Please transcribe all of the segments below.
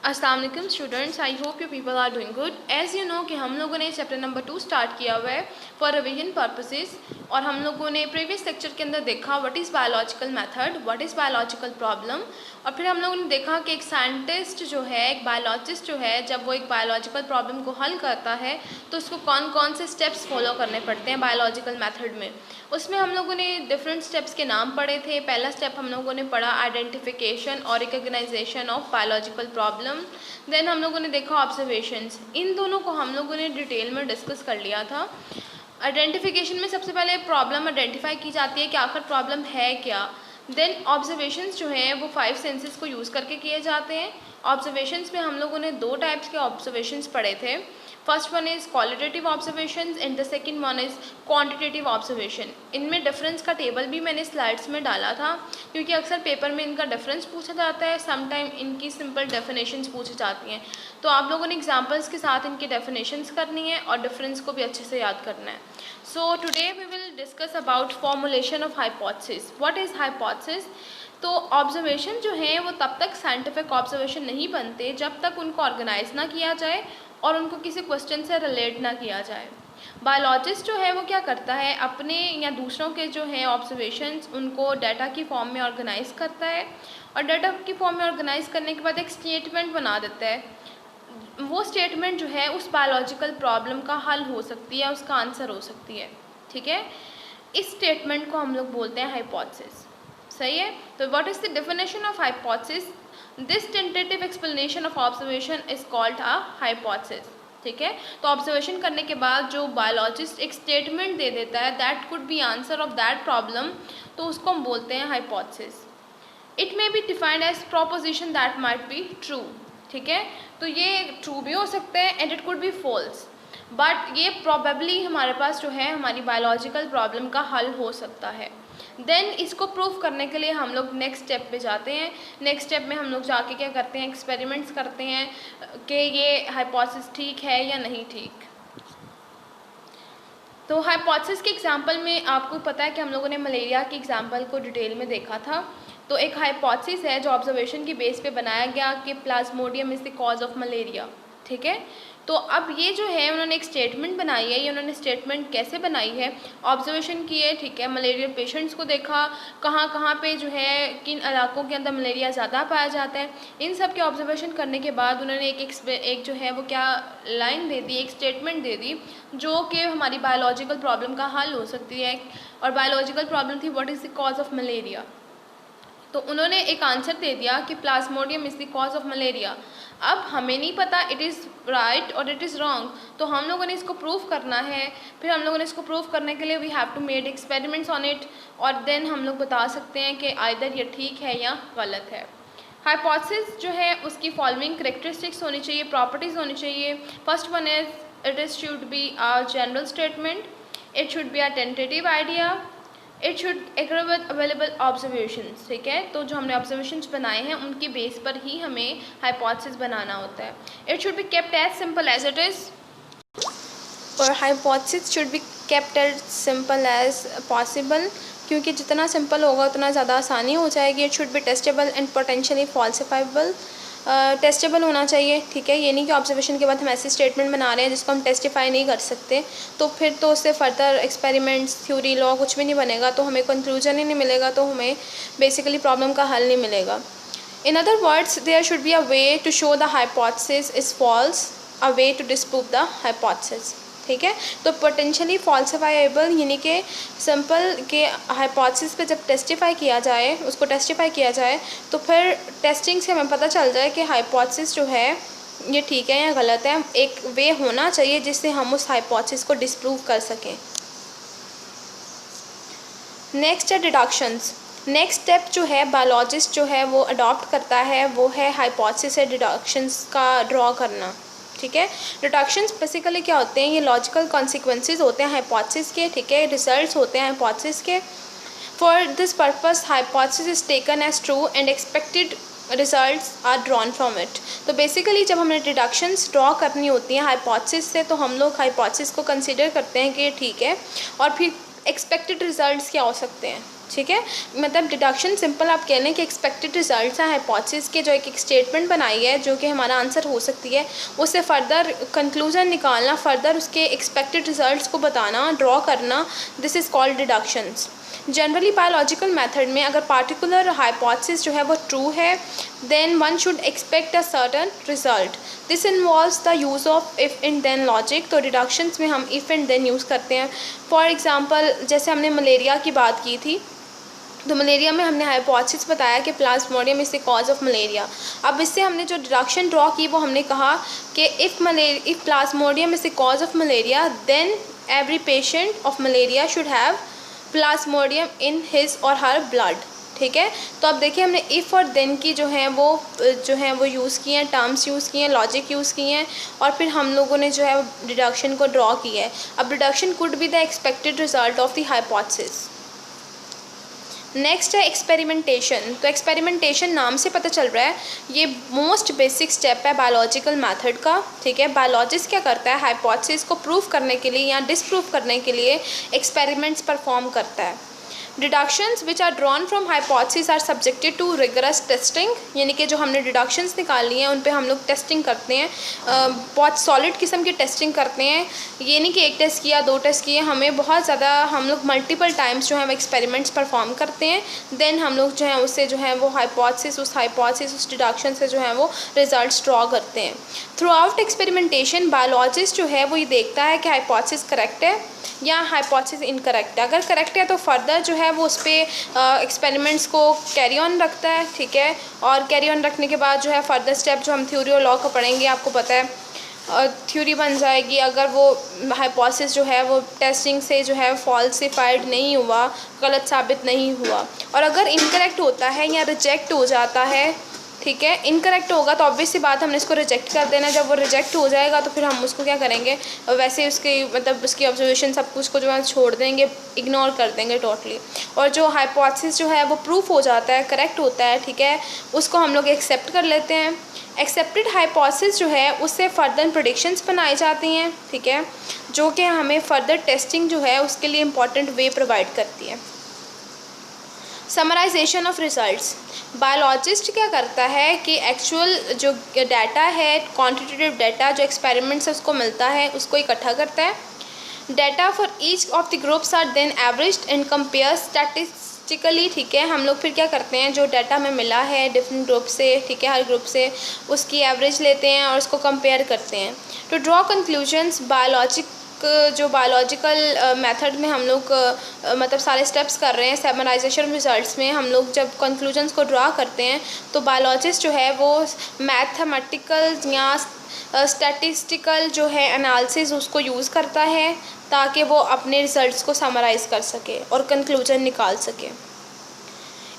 अस्सलाम वालेकुम students, I hope you people are doing good. As you know कि हम लोगों ने चैप्टर नंबर 2 स्टार्ट किया हुआ है फॉर रिवीजन पर्पसेस, और हम लोगों ने प्रीवियस लेक्चर के अंदर देखा what is biological method, what is biological problem, और फिर हम लोगों ने देखा कि एक साइंटिस्ट जो है, एक बायोलॉजिस्ट जो है, जब वो एक बायोलॉजिकल प्रॉब्लम को हल करता है तो उसको कौन कौन से स्टेप्स फॉलो करने पड़ते हैं बायोलॉजिकल मेथड में। उसमें हम लोगों ने डिफरेंट स्टेप्स के नाम पढ़े थे। पहला स्टेप हम लोगों ने पढ़ा आइडेंटिफिकेशन और recognization of biological problem. Then हम लोगों ने देखा ऑब्जर्वेशंस। इन दोनों को हम लोगों ने डिटेल में डिस्कस कर लिया था। आइडेंटिफिकेशन में सबसे पहले प्रॉब्लम आइडेंटिफाई की जाती है कि आखिर प्रॉब्लम है क्या। देन ऑब्जर्वेशंस जो हैं वो 5 सेंसेस को यूज़ करके किए जाते हैं। ऑब्जर्वेशंस में हम लोगों ने 2 टाइप्स के ऑब्जर्वेशंस पढ़े थे। First one is qualitative observations and the second one is quantitative observation. इनमें डिफरेंस का टेबल भी मैंने स्लाइड्स में डाला था, क्योंकि अक्सर पेपर में इनका डिफरेंस पूछा जाता है, समटाइम इनकी सिंपल डेफिनेशंस पूछी जाती हैं। तो आप लोगों ने एग्जांपल्स के साथ इनकी डेफिनेशंस करनी है और डिफरेंस को भी अच्छे से याद करना है। So today we will discuss about formulation of hypothesis. What is hypothesis? तो ऑब्जर्वेशन जो है वो तब तक साइंटिफिक ऑब्जर्वेशन नहीं बनते जब तक उनको ऑर्गेनाइज ना किया जाए और उनको किसी क्वेश्चन से रिलेट ना किया जाए। बायोलॉजिस्ट जो है वो क्या करता है, अपने या दूसरों के जो है ऑब्जर्वेशंस उनको डाटा की फॉर्म में ऑर्गेनाइज करता है, और डाटा की फॉर्म में ऑर्गेनाइज करने के बाद एक स्टेटमेंट बना देता है। वो स्टेटमेंट जो है उस बायोलॉजिकल प्रॉब्लम का हल हो सकती है, उसका आंसर हो सकती है। ठीक है, इस स्टेटमेंट को हम लोग बोलते हैं हाइपोथेसिस। सही है। तो what is the definition of hypothesis? This tentative explanation of observation is called a hypothesis. ठीक है, तो ऑब्जर्वेशन करने के बाद जो बायोलॉजिस्ट एक स्टेटमेंट दे देता है that could be answer of that problem, तो उसको हम बोलते हैं hypothesis. It may be defined as proposition that might be true. ठीक है, तो ये ट्रू भी हो सकते हैं and it could be false, but ये प्रॉबेबली हमारे पास जो है हमारी बायोलॉजिकल प्रॉब्लम का हल हो सकता है। देन इसको प्रूव करने के लिए हम लोग नेक्स्ट स्टेप पे जाते हैं। नेक्स्ट स्टेप में हम लोग जाके क्या करते हैं, एक्सपेरिमेंट्स करते हैं कि ये हाइपोथेसिस ठीक है या नहीं ठीक। तो हाइपोथेसिस के एग्जांपल में आपको पता है कि हम लोगों ने मलेरिया के एग्जांपल को डिटेल में देखा था। तो एक हाइपोथेसिस है जो ऑब्जर्वेशन की बेस पे बनाया गया कि Plasmodium is the cause of malaria. ठीक है, तो अब ये जो है उन्होंने एक स्टेटमेंट बनाई है। ये उन्होंने स्टेटमेंट कैसे बनाई है, ऑब्जर्वेशन की है। ठीक है, मलेरियल पेशेंट्स को देखा, कहाँ कहाँ पे जो है किन इलाकों के अंदर मलेरिया ज़्यादा पाया जाता है। इन सब के ऑब्जर्वेशन करने के बाद उन्होंने एक जो है वो क्या लाइन दे दी, एक स्टेटमेंट दे दी जो कि हमारी बायोलॉजिकल प्रॉब्लम का हल हो सकती है। और बायोलॉजिकल प्रॉब्लम थी what is the cause of malaria. तो उन्होंने एक आंसर दे दिया कि Plasmodium is the cause of malaria. अब हमें नहीं पता इट इज़ राइट और इट इज़ रॉन्ग, तो हम लोगों ने इसको प्रूव करना है। फिर हम लोगों ने इसको प्रूव करने के लिए we have to made experiments on it, और देन हम लोग बता सकते हैं कि आइदर ये ठीक है या गलत है। हाइपोथेसिस जो है उसकी फॉलोइंग करेक्टरिस्टिक्स होनी चाहिए, प्रॉपर्टीज़ होनी चाहिए। First one is it is should be a general statement, it should be a tentative idea, it should agree with available observations. ठीक है, तो जो हमने ऑब्जर्वेशंस बनाए हैं उनकी बेस पर ही हमें हाइपोथेसिस बनाना होता है। It should be kept as simple as it is, और hypothesis should be kept as simple as possible, क्योंकि जितना सिंपल होगा उतना ज़्यादा आसानी हो जाएगी। It should be testable and potentially falsifiable. Testable होना चाहिए। ठीक है, ये नहीं कि ऑब्जर्वेशन के बाद हम ऐसी स्टेटमेंट बना रहे हैं जिसको हम टेस्टिफाई नहीं कर सकते, तो फिर तो उससे फर्दर एक्सपेरिमेंट्स, थ्योरी, लॉ कुछ भी नहीं बनेगा, तो हमें कंक्लूजन ही नहीं मिलेगा, तो हमें बेसिकली प्रॉब्लम का हल नहीं मिलेगा। In other words there should be a way to show the hypothesis is false, a way to disprove the hypothesis. ठीक है, तो पोटेंशियली फॉल्सिफाइबल यानी कि सिंपल के हाइपोथेसिस पे जब टेस्टिफाई किया जाए, उसको टेस्टिफाई किया जाए, तो फिर टेस्टिंग से हमें पता चल जाए कि हाइपोथेसिस जो है ये ठीक है या गलत है। एक वे होना चाहिए जिससे हम उस हाइपोथेसिस को डिस्प्रूव कर सकें। नेक्स्ट है डिडक्शंस। नेक्स्ट स्टेप जो है बायोलॉजिस्ट जो है वो अडॉप्ट करता है वो है हाइपोथेसिस से डिडक्शंस का ड्रॉ करना। ठीक है, डिडक्शंस बेसिकली क्या होते हैं, ये लॉजिकल कॉन्सिक्वेंसेस होते हैं हाइपोथेसिस के। ठीक है, रिजल्ट्स होते हैं हाइपोथेसिस के। For this purpose hypothesis is taken as true and expected results are drawn from it. तो बेसिकली जब हमें डिडक्शंस ड्रॉ करनी होती हैं हाइपोथेसिस से, तो हम लोग हाइपोथेसिस को कंसिडर करते हैं कि ये ठीक है, और फिर एक्सपेक्टेड रिजल्ट्स क्या हो सकते हैं। ठीक है, मतलब डिडक्शन सिंपल आप कह लें कि एक्सपेक्टेड रिजल्ट्स हैं हाइपोथेसिस के, जो एक स्टेटमेंट बनाई है जो कि हमारा आंसर हो सकती है, उससे फर्दर कंक्लूजन निकालना, फर्दर उसके एक्सपेक्टेड रिजल्ट्स को बताना, ड्रॉ करना, this is called deductions. Generally biological method में अगर पार्टिकुलर हाइपोथेसिस जो है वो ट्रू है, then one should expect a certain result. This involves the use of if and then logic. तो डिडक्शंस में हम इफ़ एंड देन यूज़ करते हैं। फॉर एग्जांपल जैसे हमने मलेरिया की बात की थी, तो मलेरिया में हमने हाइपोथेसिस बताया कि Plasmodium is the cause of malaria. अब इससे हमने जो डिडक्शन ड्रॉ की वो हमने कहा कि if plasmodium is the cause of malaria, then every patient of malaria should have plasmodium in his और हर ब्लड। ठीक है, तो अब देखिए हमने इफ़ और देन की जो है वो यूज़ किए हैं, टर्म्स यूज़ किए हैं, लॉजिक यूज़ किए हैं, और फिर हम लोगों ने जो है डिडक्शन को ड्रॉ किया है। अब deduction could be the expected result of the hypothesis. Next है एक्सपेरिमेंटेशन। तो एक्सपेरिमेंटेशन नाम से पता चल रहा है ये मोस्ट बेसिक स्टेप है बायोलॉजिकल मेथड का। ठीक है, बायोलॉजिस्ट क्या करता है, हाइपोथेसिस को प्रूव करने के लिए या डिसप्रूव करने के लिए एक्सपेरिमेंट्स परफॉर्म करता है। Deductions which are drawn from hypothesis are subjected to rigorous testing, यानी कि जो हमने डिडक्शंस निकाली हैं उन पे हम लोग टेस्टिंग करते हैं, बहुत सॉलिड किस्म की टेस्टिंग करते हैं। ये नहीं कि एक टेस्ट किया, दो टेस्ट किए, हमें बहुत ज़्यादा, हम लोग मल्टीपल टाइम्स जो है वो एक्सपेरिमेंट्स परफॉर्म करते हैं। देन हम लोग जो है उससे जो है वो हाइपोथेसिस उस डिडक्शन से जो है वो रिजल्ट्स ड्रॉ करते हैं। थ्रू आउट एक्सपेरिमेंटेशन बायोलॉजिस्ट जो है वो ये देखता है कि हाइपोथेसिस करेक्ट है या हाइपोथेसिस इनकरेक्ट है। अगर करेक्ट है तो फर्दर जो है वो उस पर एक्सपेरिमेंट्स को कैरी ऑन रखता है। ठीक है, और कैरी ऑन रखने के बाद जो है फर्दर स्टेप जो हम थ्योरी और लॉ का पढ़ेंगे, आपको पता है थ्योरी बन जाएगी अगर वो हाइपोथेसिस जो है वो टेस्टिंग से जो है फॉल्सिफाइड नहीं हुआ, गलत साबित नहीं हुआ। और अगर इनकरेक्ट होता है या रिजेक्ट हो जाता है, ठीक है, इनकरेक्ट होगा तो ऑब्वियस सी बात हमने इसको रिजेक्ट कर देना। जब वो रिजेक्ट हो जाएगा तो फिर हम उसको क्या करेंगे, वैसे उसकी मतलब उसकी ऑब्जर्वेशन सब कुछ को जो है छोड़ देंगे, इग्नोर कर देंगे टोटली। और जो हाइपोथेसिस जो है वो प्रूफ हो जाता है, करेक्ट होता है, ठीक है, उसको हम लोग एक्सेप्ट कर लेते हैं। एक्सेप्टेड हाइपोथेसिस जो है उससे फर्दर प्रेडिक्शंस बनाई जाती हैं। ठीक है, जो कि हमें फर्दर टेस्टिंग जो है उसके लिए इम्पॉर्टेंट वे प्रोवाइड करती है। Summarization of results. बायोलॉजिस्ट क्या करता है कि एक्चुअल जो डाटा है, क्वांटिटेटिव डाटा जो एक्सपेरिमेंट से उसको मिलता है, उसको इकट्ठा करता है। Data for each of the groups are then averaged and compare statistically. ठीक है, हम लोग फिर क्या करते हैं, जो डाटा हमें मिला है डिफरेंट ग्रुप से, ठीक है, हर ग्रुप से उसकी एवरेज लेते हैं और उसको कंपेयर करते हैं। टू ड्रॉ कंक्लूजन्स, जो बायोलॉजिकल मेथड में हम लोग मतलब सारे स्टेप्स कर रहे हैं समराइजेशन रिजल्ट्स में, हम लोग जब कंक्लूजन्स को ड्रा करते हैं तो बायोलॉजिस्ट जो है वो मैथमेटिकल या स्टैटिस्टिकल जो है एनालिसिस उसको यूज़ करता है ताकि वो अपने रिजल्ट्स को समराइज़ कर सके और कंक्लूजन निकाल सके।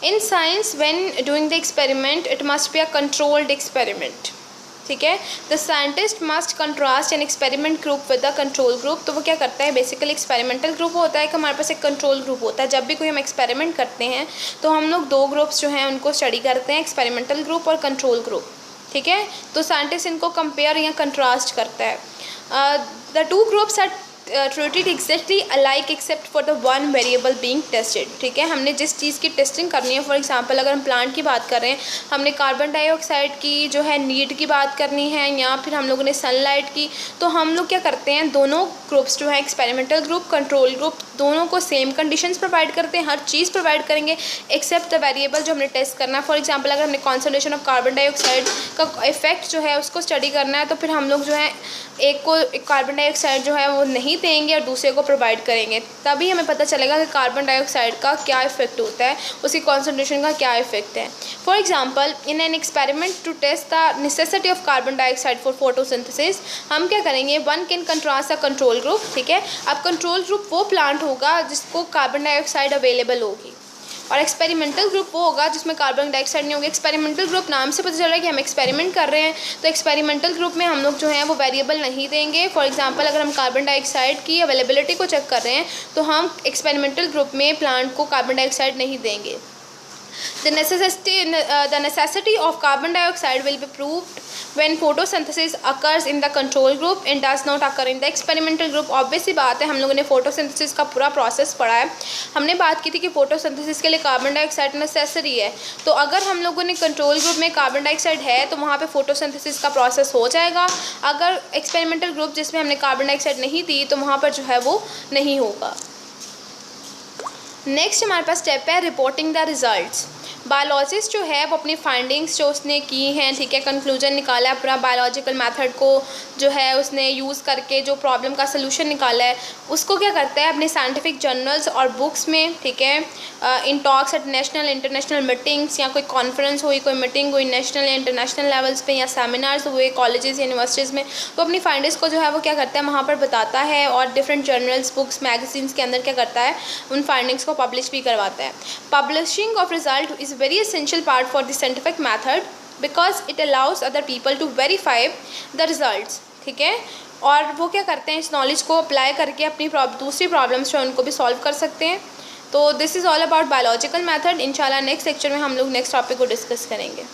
In science when doing the experiment it must be a controlled experiment. ठीक है, the scientist must contrast an experiment group with the control group. तो वो क्या करता है, बेसिकली एक्सपेरिमेंटल ग्रुप होता है कि हमारे पास एक कंट्रोल ग्रुप होता है। जब भी कोई हम एक्सपेरिमेंट करते हैं तो हम लोग दो ग्रुप्स जो हैं उनको स्टडी करते हैं, एक्सपेरिमेंटल ग्रुप और कंट्रोल ग्रुप। ठीक है, तो साइंटिस्ट इनको कंपेयर या कंट्रास्ट करता है। The two groups are treated exactly alike except for the one variable being tested। ठीक है, हमने जिस चीज़ की टेस्टिंग करनी है, फॉर एग्जांपल अगर हम प्लांट की बात कर रहे हैं, हमने कार्बन डाइऑक्साइड की जो है नीड की बात करनी है या फिर हम लोगों ने सनलाइट की, तो हम लोग क्या करते हैं, दोनों ग्रुप्स जो है एक्सपेरिमेंटल ग्रुप, कंट्रोल ग्रुप, दोनों को सेम कंडीशंस प्रोवाइड करते हैं, हर चीज़ प्रोवाइड करेंगे एक्सेप्ट द वेरिएबल जो हमने टेस्ट करना है। फॉर एग्जांपल अगर हमने कॉन्सनट्रेशन ऑफ कार्बन डाइऑक्साइड का इफेक्ट जो है उसको स्टडी करना है, तो फिर हम लोग जो है एक को कार्बन डाइऑक्साइड जो है वो नहीं देंगे और दूसरे को प्रोवाइड करेंगे, तभी हमें पता चलेगा कि कार्बन डाइऑक्साइड का क्या इफेक्ट होता है, उसकी कॉन्सेंट्रेशन का क्या इफेक्ट है। For example in an experiment to test the necessity of carbon dioxide for photosynthesis, हम क्या करेंगे, one can contrast the control group. ठीक है, अब कंट्रोल ग्रुप वो प्लांट होगा जिसको कार्बन डाइऑक्साइड अवेलेबल होगी, और एक्सपेरिमेंटल ग्रुप वो होगा जिसमें कार्बन डाइऑक्साइड नहीं होगी। एक्सपेरिमेंटल ग्रुप नाम से पता चल रहा है कि हम एक्सपेरिमेंट कर रहे हैं, तो एक्सपेरिमेंटल ग्रुप में हम लोग जो है वो वेरिएबल नहीं देंगे। फॉर एग्जांपल अगर हम कार्बन डाइऑक्साइड की अवेलेबिलिटी को चेक कर रहे हैं तो हम एक्सपेरिमेंटल ग्रुप में प्लांट को कार्बन डाइऑक्साइड नहीं देंगे। The necessity of carbon dioxide will be proved when photosynthesis occurs in the control group and does not occur in the experimental group. Obviously बात है, हम लोगों ने फोटोसिंथेसिस का पूरा प्रोसेस पढ़ा है. हमने बात की थी कि फोटोसिंथेसिस के लिए कार्बन डाइऑक्साइड नेसेसरी है. तो अगर हम लोगों ने कंट्रोल ग्रुप में कार्बन डाइऑक्साइड है तो वहाँ पे फोटोसिंथेसिस का प्रोसेस हो जाएगा. अगर एक्सपेरिमेंटल ग्रुप जिसमें हमने कार्बन डाइऑक्साइड नहीं दी तो वहाँ पर जो है वो नहीं होगा. नेक्स्ट हमारे पास स्टेप है रिपोर्टिंग द रिजल्ट्स. बायोलॉजिस्ट जो है वो अपनी फाइंडिंग्स जो उसने की हैं, ठीक है, कंक्लूजन निकाला है, पूरा बायोलॉजिकल मेथड को जो है उसने यूज़ करके जो प्रॉब्लम का सलूशन निकाला है, उसको क्या करता है अपने साइंटिफिक जर्नल्स और बुक्स में, ठीक है, in talks eight national international meetings, या कोई कॉन्फ्रेंस हुई, कोई मीटिंग हुई नेशनल या इंटरनेशनल लेवल्स पे, या सेमिनार्स हुए कॉलेजेस यूनिवर्सिटीज़ में, तो अपनी फाइंडिंग्स को जो है वो क्या करता है वहाँ पर बताता है और डिफरेंट जर्नल्स, बुक्स, मैगजीन्स के अंदर क्या करता है उन फाइंडिंग्स को पब्लिश भी करवाता है. Publishing of result is very essential part for the scientific method because it allows other people to verify the results. ठीक है, और वो क्या करते हैं इस नॉलेज को अप्लाई करके अपनी दूसरी प्रॉब्लम्स जो उनको भी सॉल्व कर सकते हैं. तो this is all about biological method. इंशाल्लाह नेक्स्ट लेक्चर में हम लोग नेक्स्ट टॉपिक को डिस्कस करेंगे.